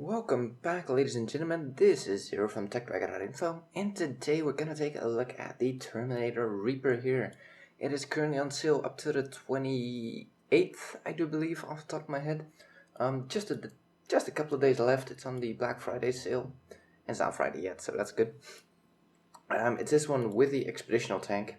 Welcome back, ladies and gentlemen. This is Zero from TechDragon.info, and today we're gonna take a look at the Terminator Reaper here. It is currently on sale up to the 28th, I do believe, off the top of my head. Just a couple of days left. It's on the Black Friday sale. It's not Friday yet, so that's good. It's this one with the expeditional tank,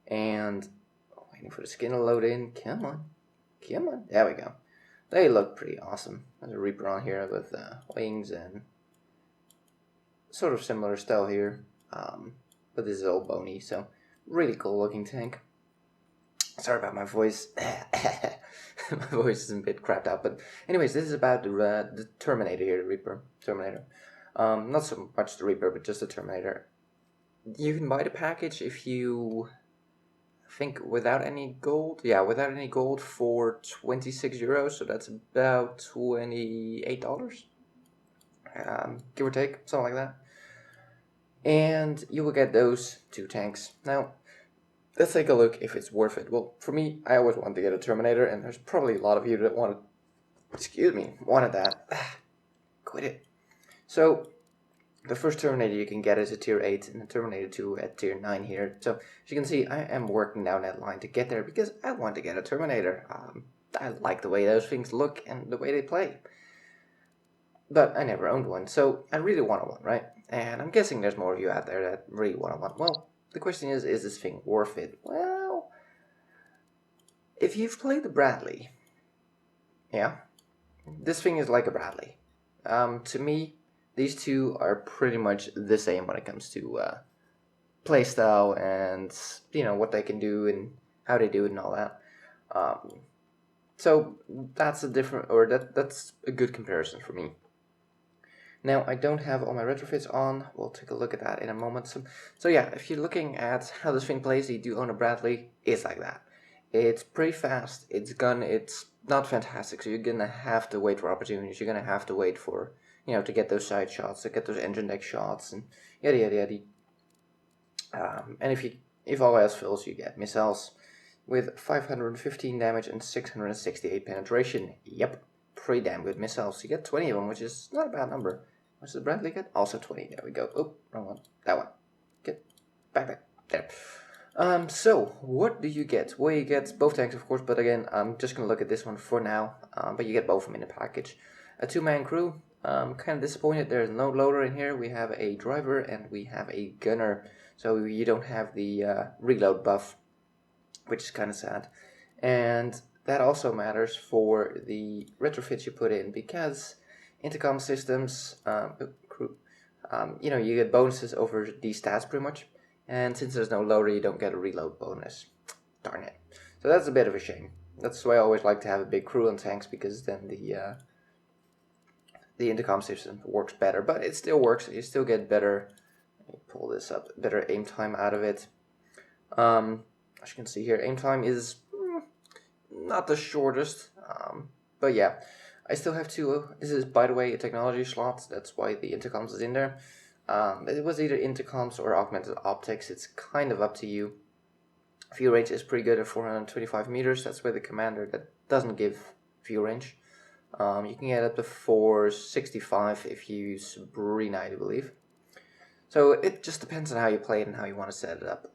and waiting for the skin to load in. Come on, there we go. They look pretty awesome. There's a Reaper on here with wings and sort of similar style here, but this is all bony, so really cool looking tank. Sorry about my voice. My voice is a bit crapped out, but anyways, this is about the Terminator here, the Reaper Terminator. Not so much the Reaper, but just the Terminator. You can buy the package if you think without any gold, without any gold for 26 euros, so that's about $28, give or take, something like that. And you will get those two tanks. Now, let's take a look if it's worth it. Well, for me, I always wanted to get a Terminator, and there's probably a lot of you that wanted that. Quit it. So, the first Terminator you can get is a tier 8 and the Terminator 2 at tier 9 here. So, as you can see, I am working down that line to get there because I want to get a Terminator. I like the way those things look and the way they play. But I never owned one, so I really want one, right? And I'm guessing there's more of you out there that really want one. Well, the question is this thing worth it? Well, if you've played the Bradley, yeah, this thing is like a Bradley. To me, these two are pretty much the same when it comes to playstyle and what they can do and how they do it and all that. So that's that's a good comparison for me. Now, I don't have all my retrofits on. We'll take a look at that in a moment. So yeah, if you're looking at how this thing plays, you do own a Bradley, it's like that. It's pretty fast. It's not fantastic, so you're gonna have to wait for opportunities. You're gonna have to wait for to get those side shots, to get those engine deck shots, and yada yada yada. And if all else fails, you get missiles with 515 damage and 668 penetration. Yep, pretty damn good missiles. You get 20 of them, which is not a bad number. What's the Bradley get? Also 20. There we go. Oh, wrong one. That one. Get back there. So what do you get? Well, you get both tanks, of course, but again, I'm just gonna look at this one for now. But you get both of them in the package. A 2-man crew. Kind of disappointed there's no loader in here. We have a driver and we have a gunner, so you don't have the reload buff, which is kind of sad. And that also matters for the retrofits you put in, because intercom systems, you get bonuses over these stats pretty much. And since there's no loader, you don't get a reload bonus. Darn it. So that's a bit of a shame. That's why I always like to have a big crew on tanks, because then the intercom system works better, but it still works. You still get better. Let me pull this up. Better aim time out of it. As you can see here, aim time is not the shortest, but yeah, I still have two. This is, by the way, a technology slot. That's why the intercoms is in there. It was either intercoms or augmented optics. It's kind of up to you. View range is pretty good at 425 meters. That's where the commander that doesn't give view range. You can get up to 465 if you use Sabrina, I believe. So it just depends on how you play it and how you want to set it up.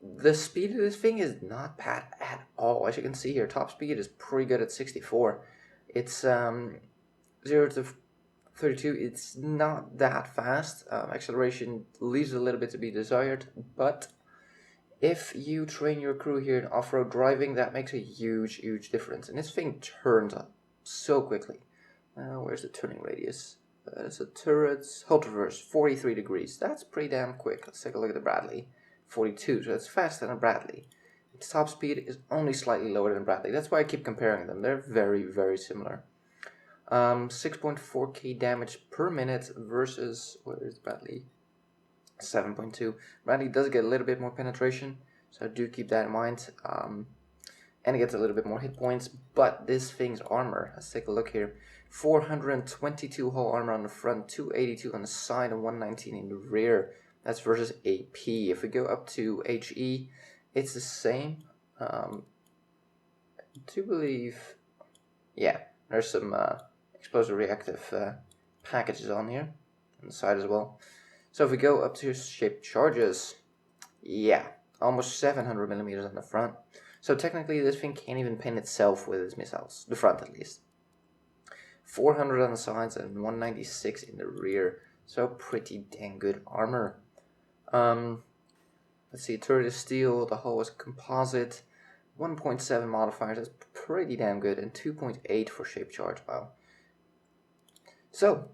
The speed of this thing is not bad at all. As you can see here, top speed is pretty good at 64. It's 0 to 32. It's not that fast. Acceleration leaves a little bit to be desired, but if you train your crew here in off-road driving, that makes a huge difference. And this thing turns up so quickly. Where's the turning radius? It's a turret's hull traverse, 43 degrees. That's pretty damn quick. Let's take a look at the Bradley. 42, so that's faster than a Bradley. Its top speed is only slightly lower than Bradley. That's why I keep comparing them. They're very similar. 6.4k damage per minute versus, where is Bradley? 7.2. Bradley does get a little bit more penetration, so do keep that in mind. And it gets a little bit more hit points, but this thing's armor, let's take a look here. 422 hull armor on the front, 282 on the side, and 119 in the rear. That's versus AP. If we go up to HE, it's the same. I do believe, yeah, there's some explosive reactive packages on here, on the side as well. So if we go up to shaped charges, yeah, almost 700 millimeters on the front. So technically this thing can't even paint itself with its missiles, the front at least. 400 on the sides and 196 in the rear. So pretty dang good armor. Let's see, turret is steel, the hull is composite, 1.7 modifiers, that's pretty damn good, and 2.8 for shape charge, wow. So,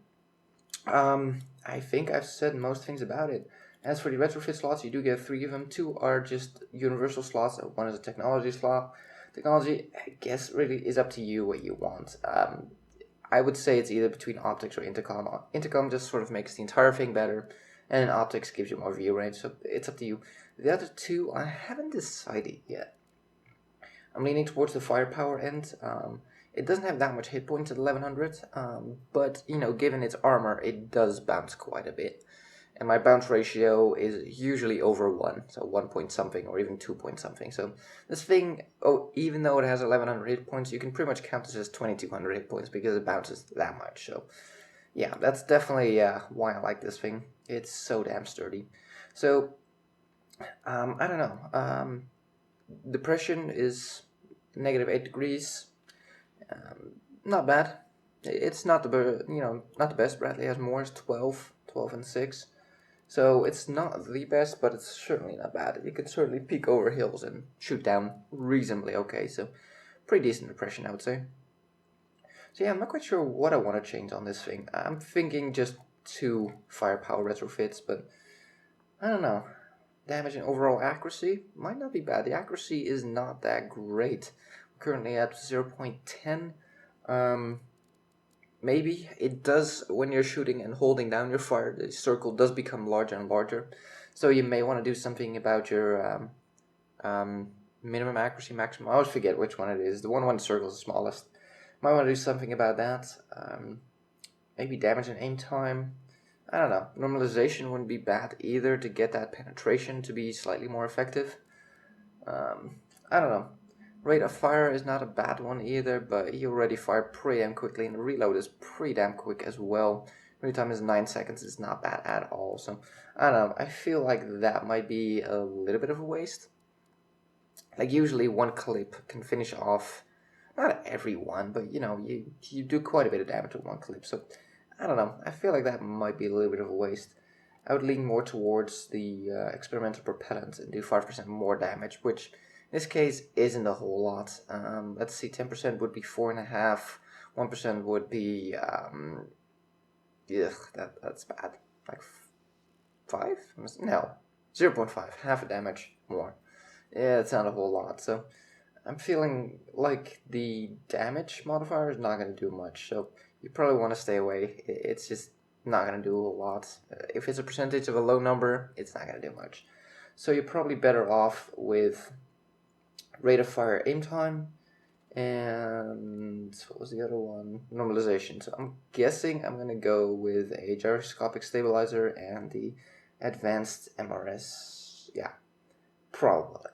I think I've said most things about it. As for the retrofit slots, you do get 3 of them. 2 are just universal slots, 1 is a technology slot. Technology, I guess, really is up to you what you want. I would say it's either between optics or intercom. Intercom just sort of makes the entire thing better, and optics gives you more view range, so it's up to you. The other 2, I haven't decided yet. I'm leaning towards the firepower end. It doesn't have that much hit points at 1100, but, you know, given its armor, it does bounce quite a bit. And my bounce ratio is usually over 1, so 1 point something or even 2 point something. So this thing, even though it has 1100 hit points, you can pretty much count this as 2200 hit points because it bounces that much. So yeah, that's definitely why I like this thing. It's so damn sturdy. So, I don't know. Depression is -8 degrees. Not bad. It's not not the best. Bradley has more, it's 12 and 6. So it's not the best, but it's certainly not bad. You can certainly peek over hills and shoot down reasonably okay. So pretty decent depression, I would say. So yeah, I'm not quite sure what I want to change on this thing. I'm thinking just 2 firepower retrofits, but I don't know. Damage and overall accuracy might not be bad. The accuracy is not that great. I'm currently at 0.10. Maybe it does, when you're shooting and holding down your fire, the circle does become larger and larger. So you may want to do something about your minimum accuracy, maximum. I always forget which one it is. The one when the circle is the smallest. Might want to do something about that. Maybe damage and aim time. I don't know. Normalization wouldn't be bad either to get that penetration to be slightly more effective. I don't know. Rate of fire is not a bad one either, but he already fired pretty damn quickly, and the reload is pretty damn quick as well. Reload time is 9 seconds, it's not bad at all. So, I don't know, I feel like that might be a little bit of a waste. Like, usually 1 clip can finish off, not every one, but, you know, you do quite a bit of damage with 1 clip. So, I don't know, I feel like that might be a little bit of a waste. I would lean more towards the experimental propellant and do 5% more damage, which in this case isn't a whole lot. Let's see, 10% would be 4.5, 1% would be, that's bad. Like 5? No, 0.5, half a damage more. Yeah, it's not a whole lot. So I'm feeling like the damage modifier is not going to do much. So you probably want to stay away. It's just not going to do a lot. If it's a percentage of a low number, it's not going to do much. So you're probably better off with rate of fire, aim time, and what was the other one? Normalization. So I'm guessing I'm going to go with a gyroscopic stabilizer and the advanced MRS. Yeah, probably.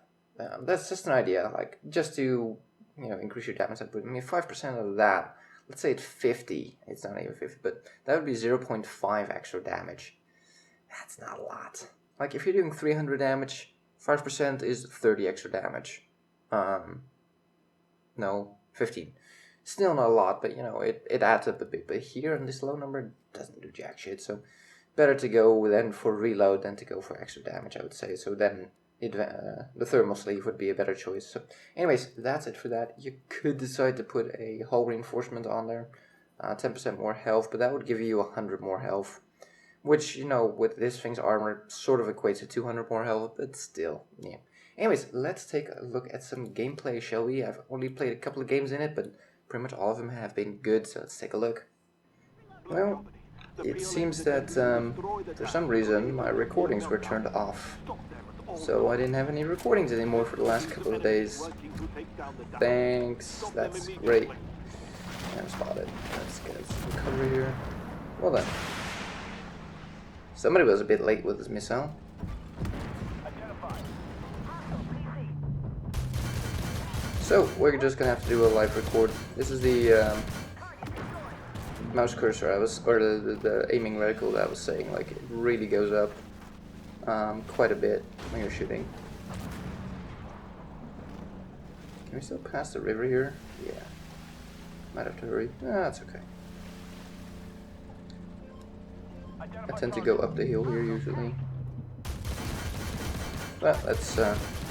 That's just an idea, like just to increase your damage output. I mean, 5% of that, let's say it's 50. It's not even 50, but that would be 0.5 extra damage. That's not a lot. Like if you're doing 300 damage, 5% is 30 extra damage. No, 15. Still not a lot, but it adds up a bit. But here in this low number, doesn't do jack shit. So better to go then for reload than to go for extra damage, I would say. So then the thermal sleeve would be a better choice. So anyways, that's it for that. You could decide to put a hull reinforcement on there, 10% more health, but that would give you 100 more health, which with this thing's armor sort of equates to 200 more health, but still, yeah. Anyways, let's take a look at some gameplay, shall we? I've only played a couple of games in it, but pretty much all of them have been good, so let's take a look. Well, it seems that for some reason my recordings were turned off. So I didn't have any recordings anymore for the last couple of days. Thanks, that's great. I'm spotted. Let's get some cover here. Well then. Somebody was a bit late with his missile. So we're just gonna have to do a live record. This is the mouse cursor or the aiming reticle that I was saying, like it really goes up quite a bit when you're shooting. Can we still pass the river here? Yeah. Might have to hurry. That's okay. I tend to go up the hill here usually. Well, that's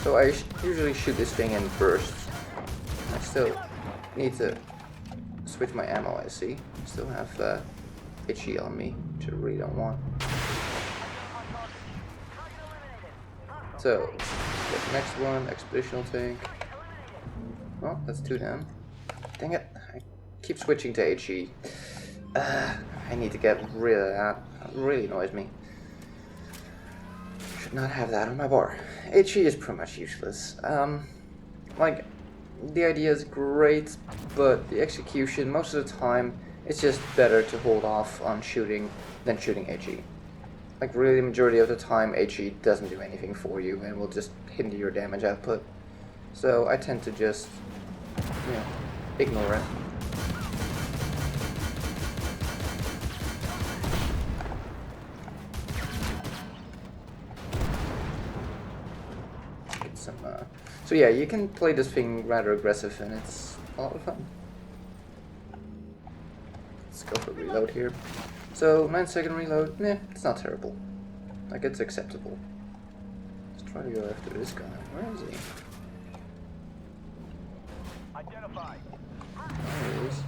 so I usually shoot this thing in bursts. I still need to switch my ammo, I see. I still have HE on me, which I really don't want. So, get the next one, expeditional tank. Oh, that's 2 down. Dang it, I keep switching to HE. I need to get rid of that. That really annoys me. Should not have that on my bar. HE is pretty much useless. Like, the idea is great, but the execution, most of the time, it's just better to hold off on shooting than shooting HE. Like, really, the majority of the time, HE doesn't do anything for you and will just hinder your damage output. So I tend to just, you know, ignore it. Get some, so yeah, you can play this thing rather aggressive and it's a lot of fun. Let's go for reload here. So 9-second reload, it's not terrible. Like, it's acceptable. Let's try to go after this guy. Where is he? Identify. There he is.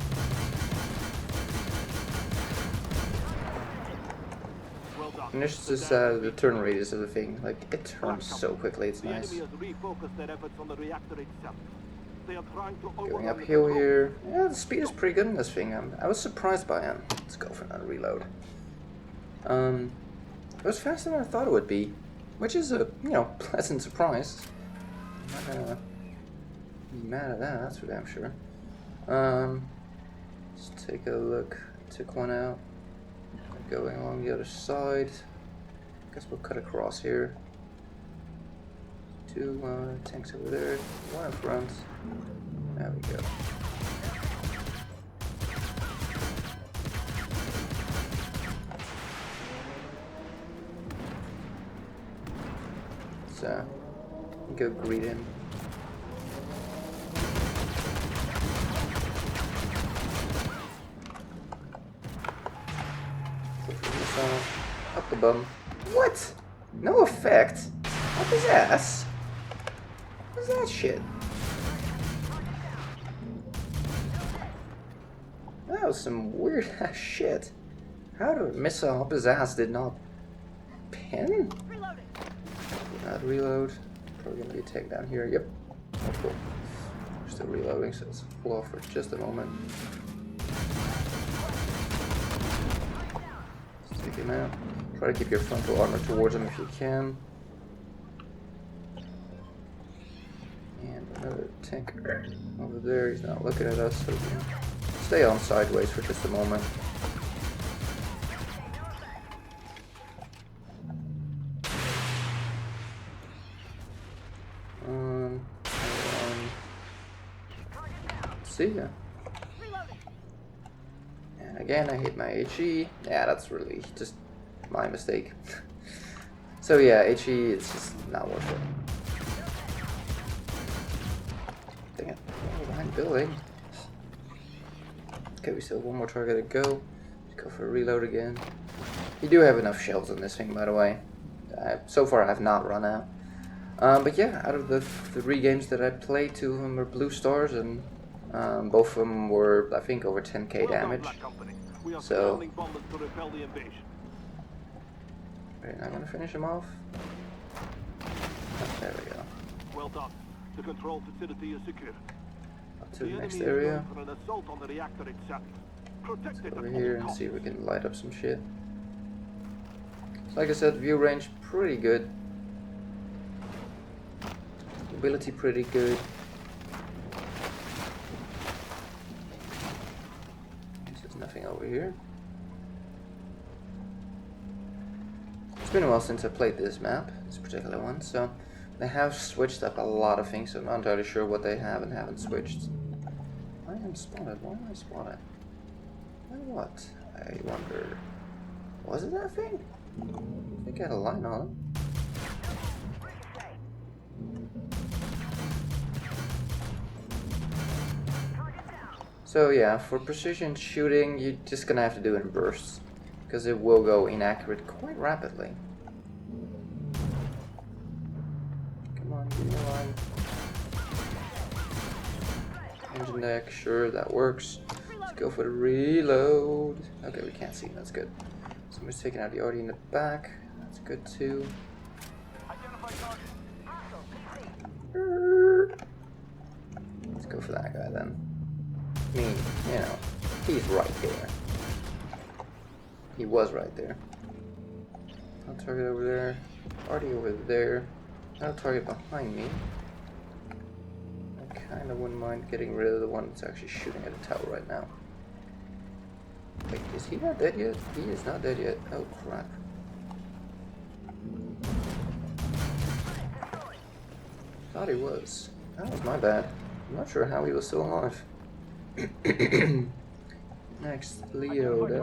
Well done. And this is the turn radius of the thing. Like, it turns so quickly, it's The nice. enemy has refocused their efforts on the reactor itself. They are trying to Going overrun the uphill control. here. Yeah, the speed is pretty good in this thing. I was surprised by it. Let's go for another reload. It was faster than I thought it would be, which is a, you know, pleasant surprise. I'm not gonna be mad at that, that's for damn sure. Let's take a look. Took one out. Going along the other side. Guess we'll cut across here. 2 tanks over there. 1 in front. There we go. So, go greet him. Up the bum. What? No effect? Up his ass? What's that shit? That was some weird ass shit. How did a missile up his ass did not pin? Reloading. Not reload. Probably gonna be a takedown here. Yep. Oh, cool. We're still reloading, so let's pull off for just a moment. Let's take him out. Try to keep your frontal armor towards him if you can. And another tanker over there. He's not looking at us, so we can stay on sideways for just a moment. See ya. And again, I hit my HE. Yeah, that's really just my mistake. So yeah, HE, it's just not worth it. Dang it. Oh, behind the building. Okay, we still have 1 more target to go. Let's go for a reload again. You do have enough shells on this thing, by the way. So far I have not run out. But yeah, out of the 3 games that I played, 2 of them were blue stars, and both of them were, I think, over 10k damage. So, we're not gonna finish him off. Oh, there we go. Well done. The control facility is secure. Up to the next area. For an assault on the reactor itself. Protect it Over at here all and see if we costs. can light up some shit. So like I said, view range pretty good. Mobility pretty good. There's nothing over here. It's been a while since I played this map, this particular one, so they have switched up a lot of things, so I'm not entirely sure what they have and haven't switched. I am spotted. Why am I spotted? What? I wonder. Was it that thing? I think I had a line on him. So yeah, for precision shooting, you're just gonna have to do it in bursts, because it will go inaccurate quite rapidly. Come on, give me a line. Engine deck, sure, that works. Let's go for the reload. Okay, we can't see, that's good. Somebody's taking out the audio in the back. That's good too. Let's go for that guy then. I mean, you know, he's right there. He was right there. No target over there. Already over there. No target behind me. I kinda wouldn't mind getting rid of the one that's actually shooting at the tower right now. Wait, is he not dead yet? He is not dead yet. Oh crap. Thought he was. That was my bad. I'm not sure how he was still alive. Next, Leo, that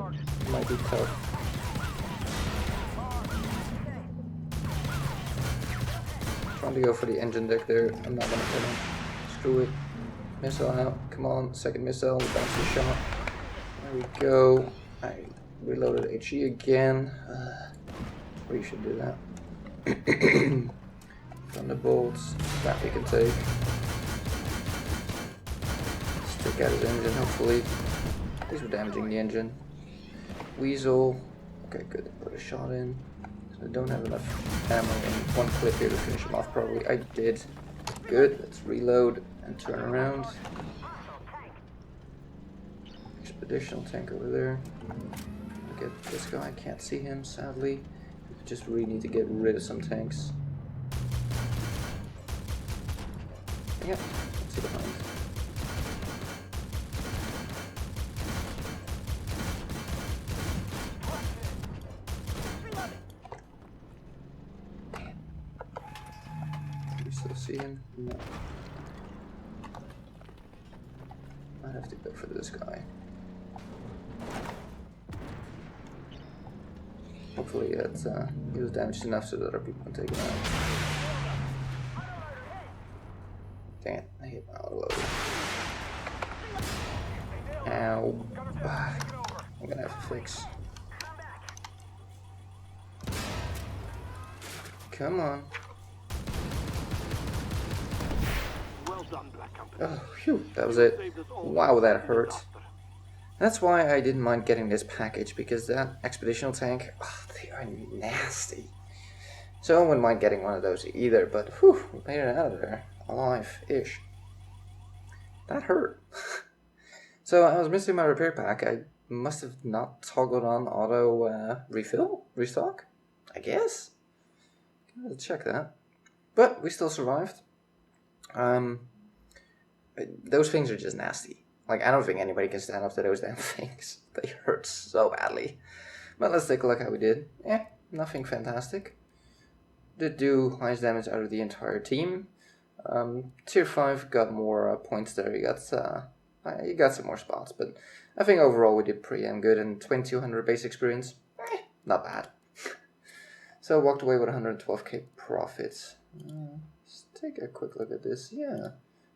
might be tough. Trying to go for the engine deck there. I'm not gonna put him. Screw it. Missile out. Come on, second missile. Bounce the shot. There we go. I reloaded HE again. We should do that. Thunderbolts. That we can take. Stick out his engine, hopefully. These were damaging the engine. Weasel. Okay, good. Put a shot in. So I don't have enough ammo in one clip here to finish him off, probably. I did. Good. Let's reload and turn around. Expeditional tank over there. Look at this guy. I can't see him, sadly. Just really need to get rid of some tanks. Yep. Let's see behind. Still see him? No. Might have to go for this guy. Hopefully he was damaged enough so that other people can take him out. Dang it, I hit my auto loader. Ow. I'm gonna have to fix. Come on. Oh, phew, that was it. Wow, that hurt. That's why I didn't mind getting this package, because that expeditional tank, they are nasty. So I wouldn't mind getting one of those either, but whew, we made it out of there. Alive-ish. That hurt. So I was missing my repair pack. I must have not toggled on auto restock, I guess. Gotta check that. But we still survived. Those things are just nasty. Like, I don't think anybody can stand up to those damn things. They hurt so badly. But let's take a look how we did. Nothing fantastic. Did do highest damage out of the entire team. Tier 5 got more points there. You got some more spots. But I think overall we did pretty damn good. And 2200 base experience, not bad. So walked away with 112k profits. Let's take a quick look at this. Yeah.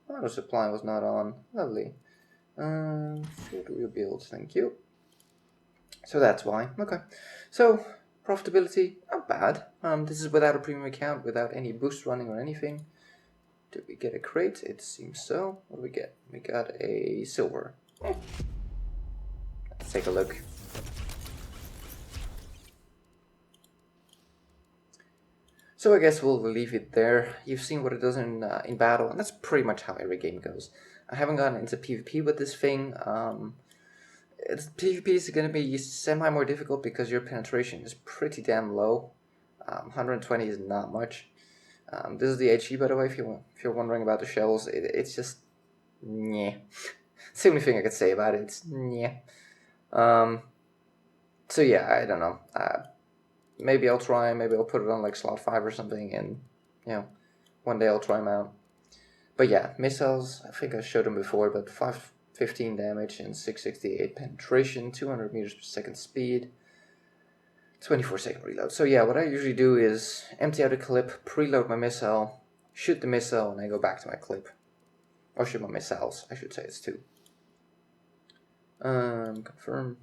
Auto supply was not on. Lovely. Short wheel builds, thank you. So that's why. Okay. So, profitability, not bad. This is without a premium account, without any boost running or anything. Did we get a crate? It seems so. What do we get? We got a silver. Let's take a look. So I guess we'll leave it there. You've seen what it does in battle, and that's pretty much how every game goes. I haven't gotten into PvP with this thing. PvP is going to be semi more difficult because your penetration is pretty damn low. 120 is not much. This is the HE, by the way, if you're wondering about the shells. It's just, yeah. It's the only thing I could say about it. It's, yeah. So yeah, I don't know. Maybe I'll try, maybe I'll put it on like slot 5 or something, and, you know, one day I'll try them out. But yeah, missiles, I think I showed them before, but 5 15 damage and 668 penetration, 200 meters per second speed, 24-second reload. So yeah, what I usually do is empty out a clip, preload my missile, shoot the missile, and I go back to my clip. Or shoot my missiles, I should say, it's 2. Confirm.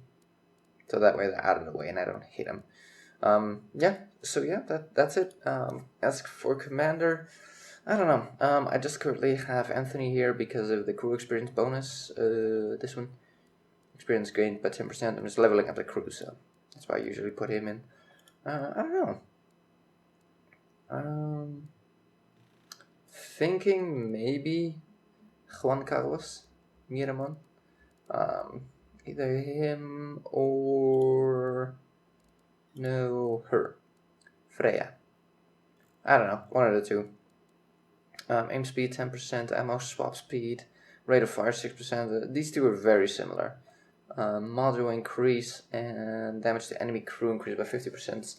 So that way they're out of the way and I don't hit them. Yeah, so yeah, that's it. As for Commander, I don't know. I just currently have Anthony here because of the crew experience bonus. This one. Experience gained by 10%. I'm just leveling up the crew, so that's why I usually put him in. I don't know. Thinking maybe Juan Carlos Miramon. Either him or no, her. Freya. I don't know, one of the two. Aim speed 10%, ammo swap speed, rate of fire 6%. These two are very similar. Module increase and damage to enemy crew increase by 50%.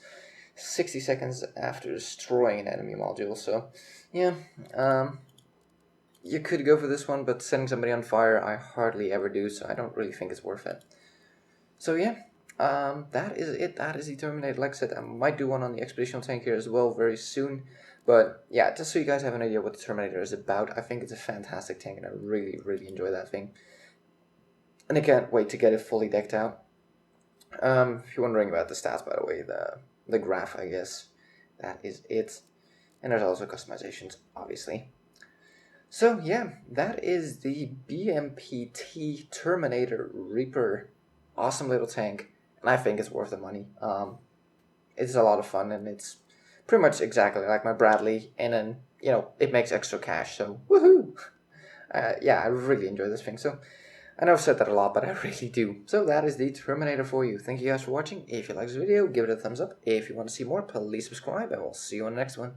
60 seconds after destroying an enemy module. So, yeah, you could go for this one, but setting somebody on fire I hardly ever do, so I don't really think it's worth it. So yeah, that is it. That is the Terminator. Like I said, I might do one on the Expeditional Tank here as well very soon. But yeah, just so you guys have an idea what the Terminator is about, I think it's a fantastic tank and I really, really enjoy that thing. And I can't wait to get it fully decked out. If you're wondering about the stats, by the way, the graph, I guess, that is it. And there's also customizations, obviously. So yeah, that is the BMPT Terminator Reaper. Awesome little tank, and I think it's worth the money. It's a lot of fun, and it's pretty much exactly like my Bradley, and then, you know, it makes extra cash, so woohoo! Yeah, I really enjoy this thing, so I know I've said that a lot, but I really do. So that is the Terminator for you. Thank you guys for watching. If you like this video, give it a thumbs up. If you want to see more, please subscribe, and we'll see you on the next one.